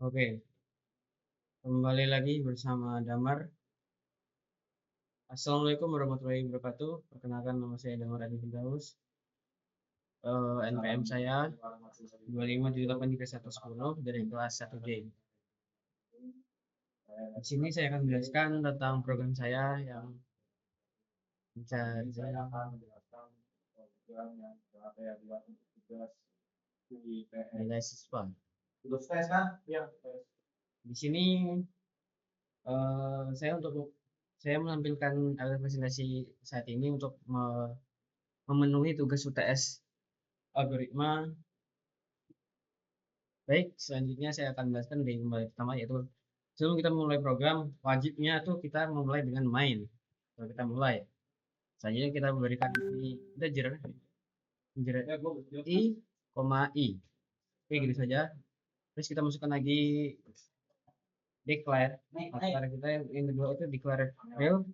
Oke, kembali lagi bersama Damar. Assalamualaikum warahmatullahi wabarakatuh. Perkenalkan, nama saya Damar Adi Firdaus. NPM saya 25783110 dari kelas 1J. Di sini saya akan menjelaskan tentang program saya yang mencari nilai siswa. Di sini saya menampilkan alat presentasi saat ini untuk memenuhi tugas UTS algoritma. Baik, selanjutnya saya akan menjelaskan di kembali pertama, yaitu sebelum kita memulai program, wajibnya tuh kita memulai dengan main. Kalau kita mulai, selanjutnya kita memberikan integer i, i. Oke, gitu saja. Terus kita masukkan lagi declare. Declare kita yang kedua itu declare real.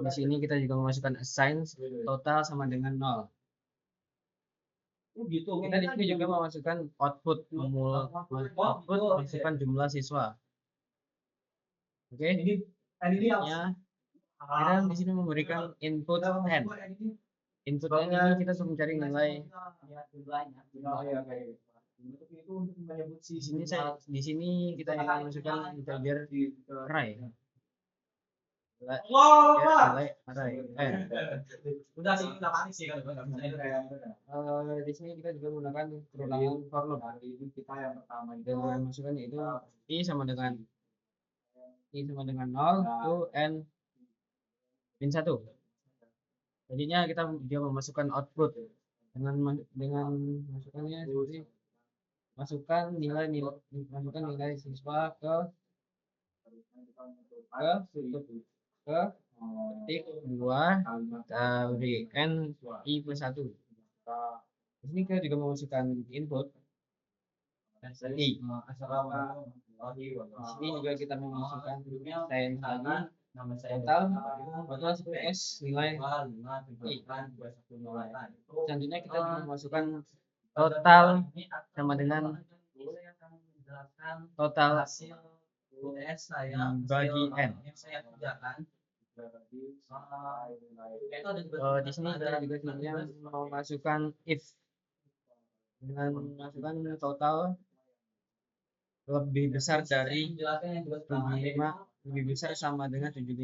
Di sini kita juga memasukkan assign total sama dengan 0. Kita di sini juga memasukkan output, masukkan jumlah siswa. Oke, selanjutnya kita di sini memberikan input n. Input n ini kita sudah mencari nilai. Di sini kita juga memasukkan integer array. Di sini kita juga menggunakan perulangan for loop. Dan masukkan itu i sama dengan 0 to n min 1. Jadinya kita juga memasukkan output dengan masukannya seperti masukkan nilai siswa ke titik 2 dari n i plus 1. Di sini kita juga memasukkan input i. Di sini juga kita memasukkan sign lagi total CPS nilai i. Selanjutnya kita juga memasukkan total sama dengan total bagi n. Di sini kita juga sebenarnya memasukkan if dengan memasukkan total lebih besar dari 75, lebih besar sama dengan 75.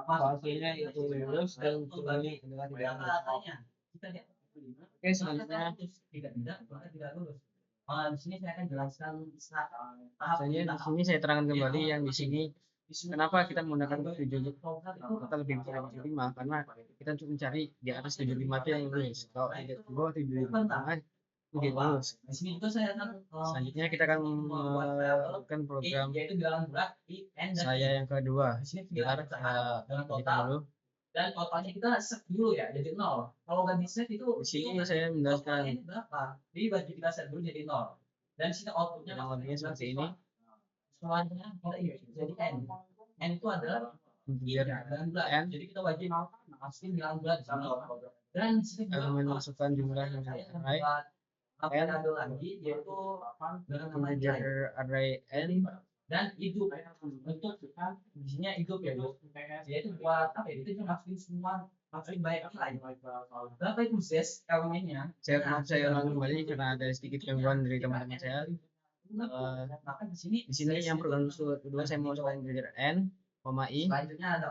Hasilnya itu lulus dan turunnya adalah tidak lulus. Oke, selanjutnya di sini saya akan jelaskan di sini saya terangkan kembali yang di sini kenapa kita menggunakan 75 total lebih besar dari 75, karena kita untuk mencari di atas 75 itu yang lulus. Kalau di bawah 75 itu lulus. Selanjutnya kita akan melakukan program saya yang kedua. Kita dulu. Dan totalnya kita set dulu ya, jadi 0. Kalau nggak di set itu di sini saya menjelaskan berapa. Jadi wajib kita set dulu jadi 0. Dan di sini outputnya seperti ini. Semuanya kita jadi n. N itu adalah n. Jadi kita wajib masukin 19 di sini. Dan di sini kita memasukkan jumlah yang array n lagi, yaitu integer array n dan hidup untuk isinya hidup ya, yaitu buat apa ya, itu masukin semua, masukin banyak lain. Berapa itu ses elemennya? Maaf saya ulang kembali karena ada sedikit gangguan dari teman-teman saya. Di sini yang program kedua saya memasukkan integer n, i,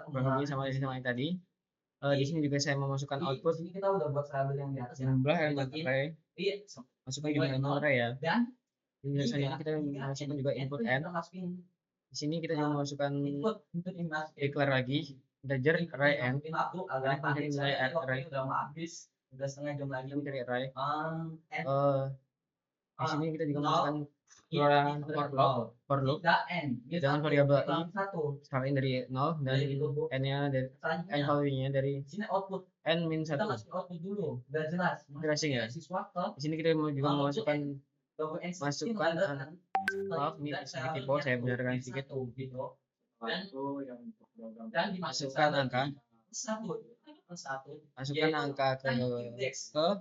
berhubungan sama yang tadi. Di sini juga saya memasukkan output. Ini kita udah buat label yang di atas. Jumlah elemen array. Masukkan jumlah elemen array ya. Dan selanjutnya kita memasukkan juga input n. Di sini kita juga memasukkan declare lagi integer array n. Mencari nilai array. Udah setengah jam lagi mencari array. Di sini kita juga memasukkan for loop dengan variabel i start in dari 0 dan n-nya dari n value-nya dari n min 1. Jelasin ya. Di sini kita juga memasukkan maaf ini sedikit saya benarkan sedikit. dan masukkan angka satu masukkan angka ke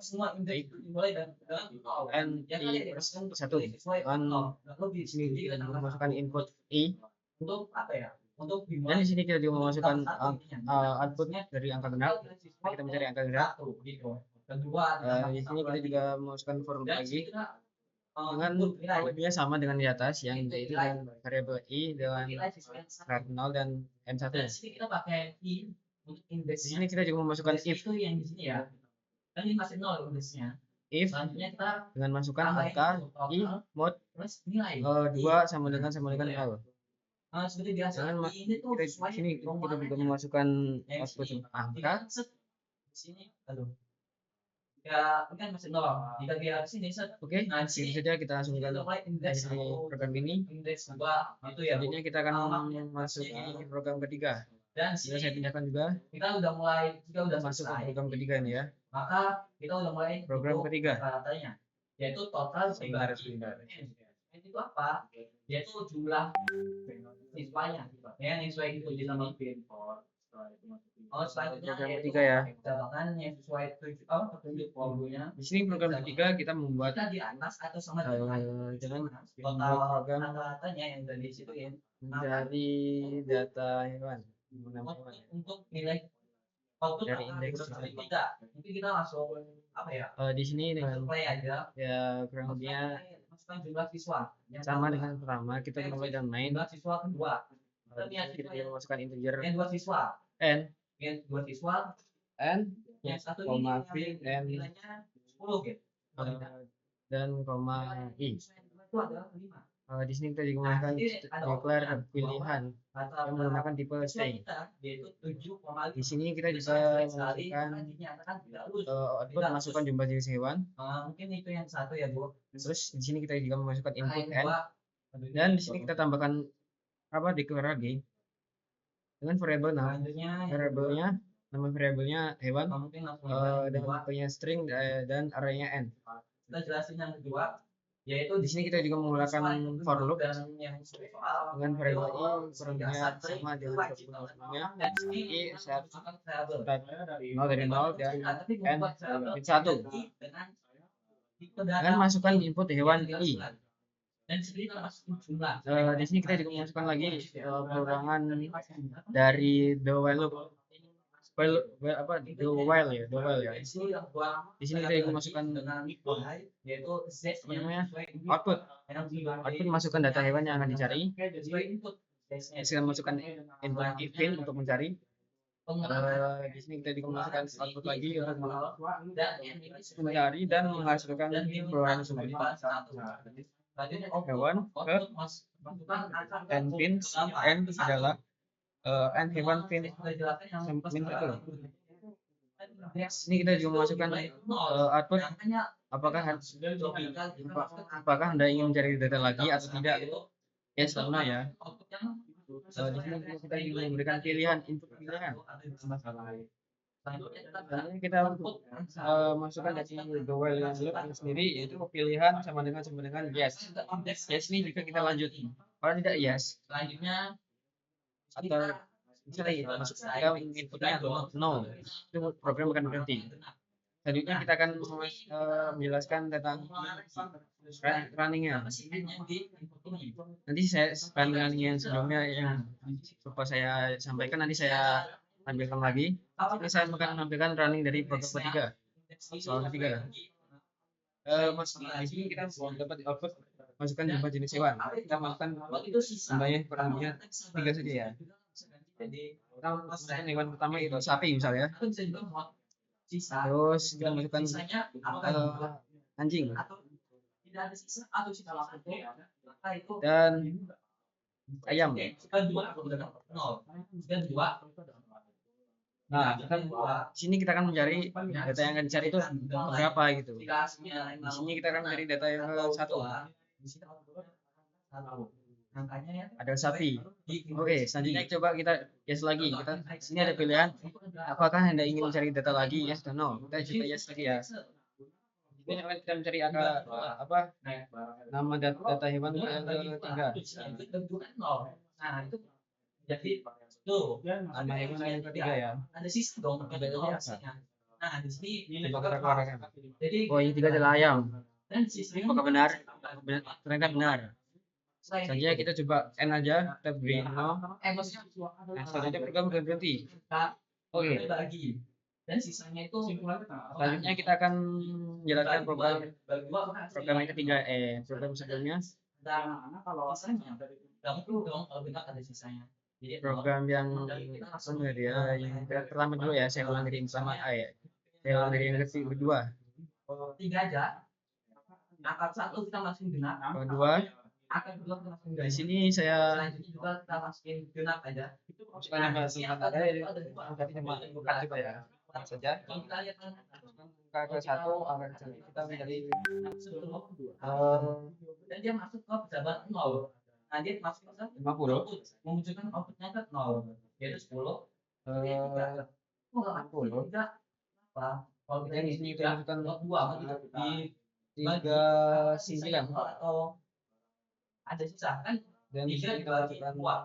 semua indeks dimulai dari n i plus 1 dan di sini kita juga memasukkan input i untuk apa ya? Untuk dan di sini kita juga memasukkan output dari angka genap. Kita mencari angka genap. Kedua, Di sini kita juga memasukkan formula lagi dengan nilai formulanya sama dengan di atas yang yaitu dengan variabel i dengan cardinal dan n1. dan di sini kita pakai i untuk Di indeks. sini kita juga memasukkan if Itu yang di sini ya. Dan ini masih 0 indeksnya. if Selanjutnya kita dengan masukkan angka i mod plus nilai. 2 sama dengan 0. Seperti biasa. Jangan Ini tuh Kita di sini kita juga memasukkan output angka. Di sini, aduh. Ya, ini kan masih 0. Jika dia di sini set. Oke, segitu saja kita langsungkan indeks dari program ini. indeks 2 itu ya. Selanjutnya kita akan masuk ke program ketiga. Dan Sudah saya pindahkan juga kita udah mulai, kita udah masuk ke selesai. program ketiga ini ya. Maka kita udah mulai Program hitung ketiga. rata-ratanya, yaitu total Sebentar. itu apa? Yaitu jumlah siswanya yang sesuai itu di sama selanjutnya Program yaitu ketiga ya. catatan yang sesuai petunjuk formulanya. Di sini program ketiga kita membuat Kita di atas atau sama jangan total program rata-ratanya yang dari situ ya. dari data hewan. Untuk nilai output Dari indeks kita nanti kita langsung apa ya? Di sini dengan Play aja. ya kurang lebihnya Masukkan jumlah siswa yang sama dengan pertama kita mulai dan main. jumlah siswa kedua. Kita juga memasukkan integer Yang dua siswa, n yang dua siswa, n yang satu koma ini v n nilainya 10 gitu. dan koma i. Itu adalah 5. Di sini kita juga menggunakan declare pilihan yang menggunakan tipe string. Yaitu 7,5. Di sini kita juga memasukkan output masukkan jumlah jenis hewan. Mungkin itu yang satu ya Bu. Terus di sini kita juga memasukkan input n N dan di sini kita tambahkan declare lagi dengan variabel variabelnya nama variabelnya hewan dan tipenya string dan arraynya n. Kita jelasin yang kedua, yaitu Di sini kita juga menggunakan for loop yang dengan variabel i kurangnya sama dengan sebelumnya i start 0 dari 0 dan n bit 1 dengan masukkan input hewan i. Dan jumlah. Di sini kita juga memasukkan lagi pengurangan dari the while loop. The while ya. Di sini kita juga masukkan yaitu output masukkan data hewan yang akan dicari. Kita masukkan input pin untuk mencari. Di sini kita juga memasukkan output lagi untuk mencari dan menghasilkan pengeluaran sumber hewan ke n pin n adalah n hewan pin min 1. Ini kita juga memasukkan output apakah Anda ingin mencari data lagi atau tidak. Yes atau no ya. Di sini kita juga memberikan pilihan input pilihan. Selanjutnya kita masukkan dari the while loop sendiri yaitu pilihan sama dengan yes. Yes ini jika kita lanjut. Kalau tidak yes. Selanjutnya atau misalnya kita inputnya no, itu program akan berhenti. Selanjutnya kita akan menjelaskan tentang runningnya. Nanti saya running yang sebelumnya yang lupa saya sampaikan nanti saya tampilkan lagi. Ini saya akan menampilkan running dari program ketiga. Soal ketiga. Di sini kita dapat output masukkan jumlah jenis hewan. Kita masukkan jumlahnya kurang lebihnya 3 saja ya. Kita masukkan hewan pertama itu sapi misalnya. Terus kita masukkan anjing dan ayam. Nah, di sini kita akan mencari data yang akan dicari itu berapa gitu. Di sini kita akan mencari data yang ke-1. Ada sapi. Oke, selanjutnya coba kita yes lagi. Di sini ada pilihan apakah Anda ingin mencari data lagi yes atau no. Kita coba yes lagi ya. Ini akan kita mencari nama data hewan yang ketiga. Jadi tuh Sama yang ketiga ya. ada sistem dong Ada ada apa? nah di sini Coba kita keluarkan. jadi Oh, yang tiga adalah ayam. dan sistemnya Apakah benar? Ternyata benar. selain Saja kita coba N aja, kita beri 0. maksudnya Nah, selanjutnya program udah berhenti. kita Oke. bagi dan sisanya itu Selanjutnya kita akan menjalankan program yang ketiga, program sebelumnya. dan kalau sisanya nggak perlu dong kalau kita ada sisanya jadi Program yang apa ya, yang pertama dulu ya, saya ulang dari yang pertama saya ulang dari yang kedua. tiga aja angka satu kita masukin genap Kedua, angka kedua kita masukin di genap sini saya selanjutnya juga kita masukin genap aja masukkan nama sementara tapi cuma bukan juga ya. Langsung saja. kalau kita lihat kan Angka ke satu, angka ke satu kita dari dan dia masuk ke pejabat 0 nah dia masuk ke 50. memunculkan outputnya ke 0 yaitu 10 60. tidak apa kalau kita Dan di sini kita masukkan dua di 39 atau ada sisa kan dan di tiga sini kita dibagi masukkan dua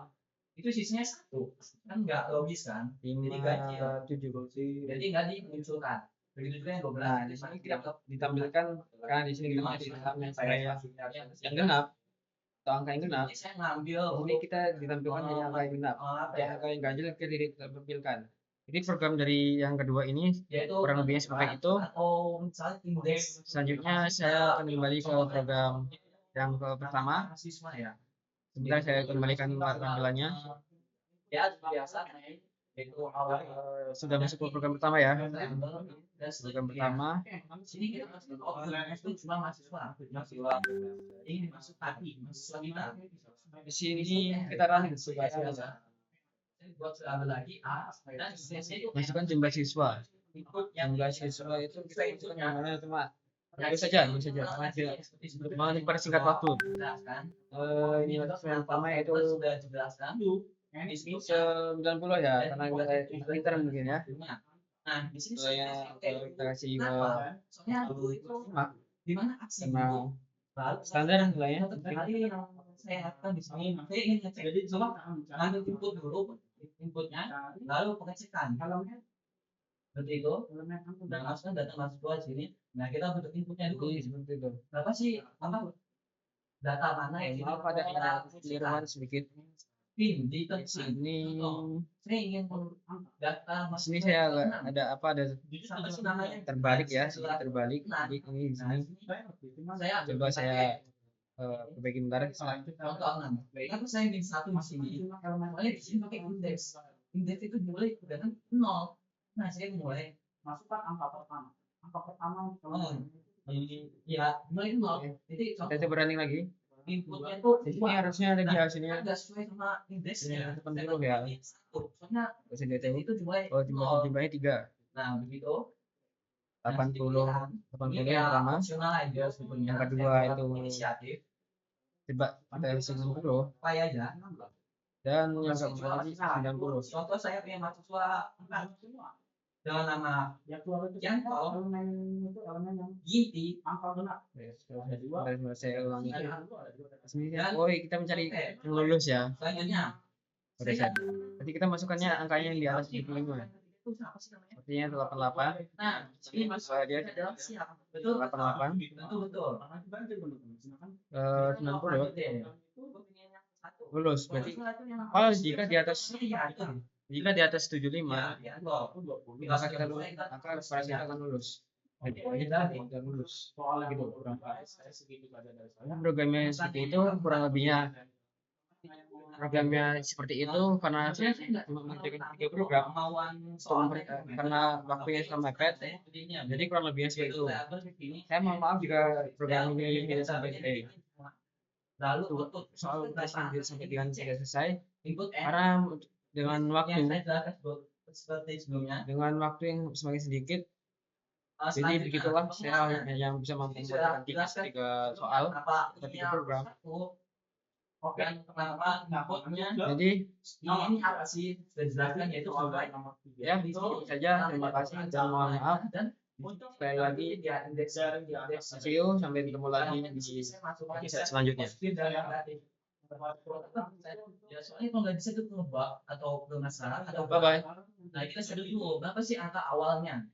itu sisanya satu kan nggak logis kan jadi ganjil 57. jadi nggak dimunculkan begitu juga yang 12 Nah, di sini tidak ditampilkan karena di sini kita masih dalam yang saya yang genap atau angka yang genap. jadi saya ngambil Ini kita ditampilkan hanya angka yang genap. Yang angka yang ganjil kita tidak ditampilkan. Jadi program dari yang kedua ini yaitu kurang lebihnya seperti itu. atau misalnya indeks Selanjutnya saya akan kembali ke program yang pertama. siswa ya Sebentar saya kembalikan tampilannya. ya biasa itu awal Sudah masuk ke program pertama ya. dan Program pertama. sini kita masuk itu cuma mahasiswa ini masuk tadi mahasiswa kita Di sini kita running aja. buat ada lagi A dan C itu Masukkan jumlah siswa. input yang Jumlah siswa itu kita masukkan yang mana cuma itu saja. Mau dipersingkat waktu. jelaskan Ini yang pertama yaitu sudah jelaskan di sini 90 ya karena kita pinter mungkin ya. nah di sini Saya kita kasih soalnya dulu itu di mana aksi sama lalu standar nilainya. kali yang saya akan di sini saya ingin ngecek jadi coba ngambil input dulu inputnya lalu pengecekan seperti itu dan masukkan data mahasiswa di sini nah kita bentuk inputnya dulu Jadi seperti itu. berapa sih apa data mana yang Maaf ada keliruan sedikit. pin di Di sini saya ingin data di sini saya ada apa ada apa sih namanya terbalik ya, sedikit terbalik. Jadi ini di sini saya coba saya perbaiki bentar. contoh kenapa saya ingin satu di sini soalnya di sini pakai indeks indeks itu dimulai dengan 0 nah saya mulai masukkan angka pertama ya mulai 0 jadi Saya coba running lagi. inputnya itu Di sini harusnya ada di hasilnya. nggak sesuai sama indeksnya Ini 80 ya. soalnya Bisa dilihat itu dimulai oh jumlahnya 3. nah begitu 80 yang pertama. opsional aja sebenarnya Yang kedua itu inisiatif coba kita isi 90 supaya aja dan yang keempat lagi 90. contoh saya punya mahasiswa dengan nama Yanto Ginti Dari saya ulangi. Oh kita mencari yang lulus ya. selanjutnya Pada saat nanti kita masukkannya angkanya yang di atas 75. Artinya 88. nah ini Soalnya dia adalah siap betul 88 betul 90 lulus. Berarti kalau jika di atas 75 maka kita lulus, maka pada saat akan lulus. Jadi kita tidak lulus. Gitu. Programnya seperti itu kurang lebihnya. Programnya seperti itu karena saya cuma mengerjakan 3 program karena waktunya sama mepet. Jadi kurang lebihnya seperti itu. Saya mohon maaf jika program ini tidak sampai lalu soal tesnya tidak sampai dengan tidak selesai input karena dengan waktu seperti sebelumnya dengan waktu yang semakin sedikit. Jadi begitulah saya yang bisa membuat 3 soal atau 3 program. Oke, pertama inputnya. Jadi ini apa sih? Sudah dijelaskan yaitu sampai ya itu saja. Terima kasih dan mohon maaf. Dan Sekali lagi see you sampai ketemu lagi di episode selanjutnya. Ya soalnya kalau nggak bisa itu ngebug atau bermasalah atau Bye bye. nah kita sadar dulu berapa sih angka awalnya